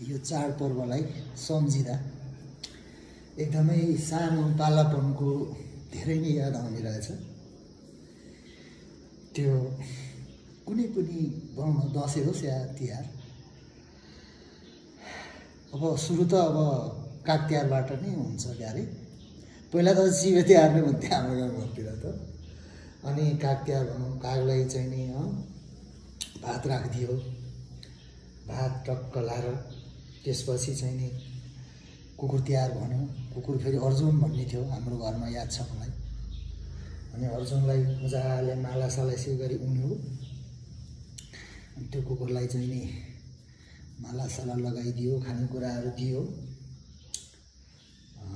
यो चाडपर्वलाई सम्झिँदा एकदमै सानो बालापनको धेरै नै याद आउने रहेछ। त्यो कुनै पनि भनौँ न दसैँ होस् या तिहार, अब सुरु त अब काग तिहारबाट नै हुन्छ क्यारे। पहिला त चिबे तिहार नै भन्थ्यो हाम्रो गाउँतिर त। अनि काग तिहार भनौँ, कागलाई चाहिँ नि भात राखिदियो, भात टक्क लाएर त्यसपछि चाहिँ नि कुकुर तिहार भन्यो। कुकुर फेरि अर्जुन भन्ने थियो हाम्रो घरमा, याद छ मलाई। अनि अर्जुनलाई मजाले मालासाला यसै गरी उन्यो, अनि त्यो कुकुरलाई चाहिँ नि मालासाला लगाइदियो, खानेकुराहरू दियो।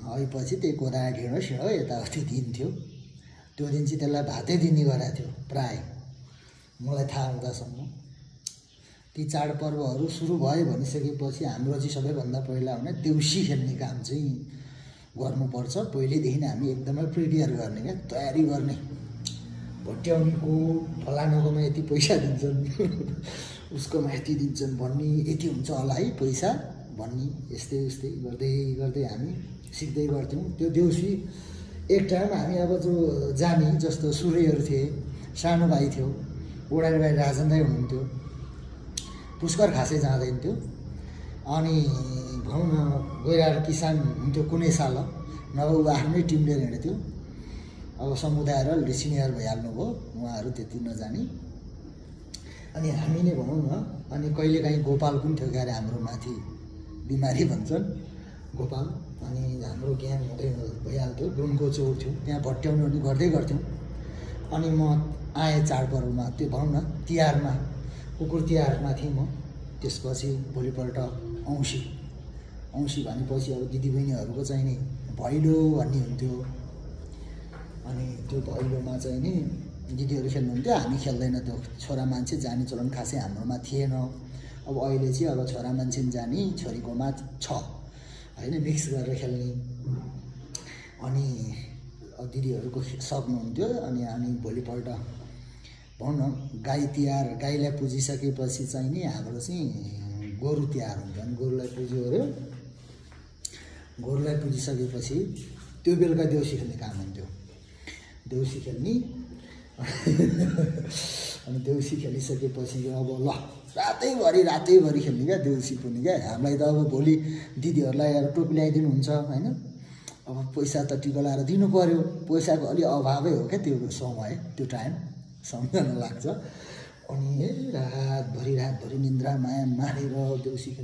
आएपछि त्यही कोदा ढिँडो सिँडो यताउति दिन्थ्यो। त्यो दिन चाहिँ त्यसलाई भातै दिने गरेको थियो प्राय, मलाई थाहा हुँदासम्म। ती चाडपर्वहरू सुरु भयो भनिसकेपछि हाम्रो चाहिँ सबैभन्दा पहिला भने देउसी खेल्ने काम चाहिँ गर्नुपर्छ। पहिलेदेखि हामी एकदमै प्रिपेयर गर्ने क्या, तयारी गर्ने। भट्याउनेको फलानुकोमा यति पैसा दिन्छन् उसकोमा यति दिन्छन् भन्ने, यति हुन्छ होला है पैसा भन्ने, यस्तै उस्तै गर्दै गर्दै हामी सिक्दै गर्थ्यौँ। त्यो देउसी एक टाइम हामी अब जो जाने जस्तो सूर्यहरू थिए, सानो भाइ थियो, ओडारी भाइ राजन दाइ हुनुहुन्थ्यो, पुष्कर खासै जाँदैन थियो। अनि भनौँ न गइरहेको किसान हुन्थ्यो कुनै साल, नभए ऊ आफ्नै टिम लिएर हिँड्थ्यो। अब समुदायहरू अलि सिनियर भइहाल्नुभयो, उहाँहरू त्यति नजाने। अनि हामी नै भनौँ न, अनि कहिलेकाहीँ गोपाल पनि थियो क्यारे हाम्रो माथि, बिमारी भन्छन् गोपाल। अनि हाम्रो ज्ञान हुँदै भइहाल्थ्यो, गुणको चौर थियो त्यहाँ भट्याउनु पनि गर्दै गर्थ्यौँ। अनि म आएँ चाडपर्वमा, त्यो भनौँ न तिहारमा, कुकुर तिहारमा थिएँ म। त्यसपछि भोलिपल्ट औँसी भनेपछि अब दिदीबहिनीहरूको चाहिँ नि भैलो भन्ने हुन्थ्यो। अनि त्यो भैलोमा चाहिँ नि दिदीहरू खेल्नुहुन्थ्यो, हामी खेल्दैन त्यो। छोरा मान्छे जाने चलन खासै हाम्रोमा थिएन। अब अहिले चाहिँ अब छोरा मान्छे जाने, छोरीकोमा छ होइन, मिक्स गरेर खेल्ने। अनि दिदीहरूको सक्नुहुन्थ्यो। अनि भोलिपल्ट भनौँ न गाई तिहार, गाईलाई पुजिसकेपछि चाहिँ नि हाम्रो चाहिँ गोरु तिहार हुन्छ। अनि गोरुलाई पुज्यो अरे, गोरुलाई पुजिसकेपछि त्यो बेलुका देउसी खेल्ने काम हुन्थ्यो। देउसी खेल्ने अनि देउसी खेलिसकेपछि अब ल रातैभरि खेल्ने क्या देउसी पनि क्या। हामीलाई त अब भोलि दिदीहरूलाई अब टोपी ल्याइदिनु हुन्छ होइन, अब पैसा त टिका लाएर दिनु पऱ्यो। पैसाको अलि अभावै हो क्या त्यो समय, त्यो टाइम सम्झना लाग्छ। अनि रातभरि निन्द्रा माया मारेर देउसी खेल्ने।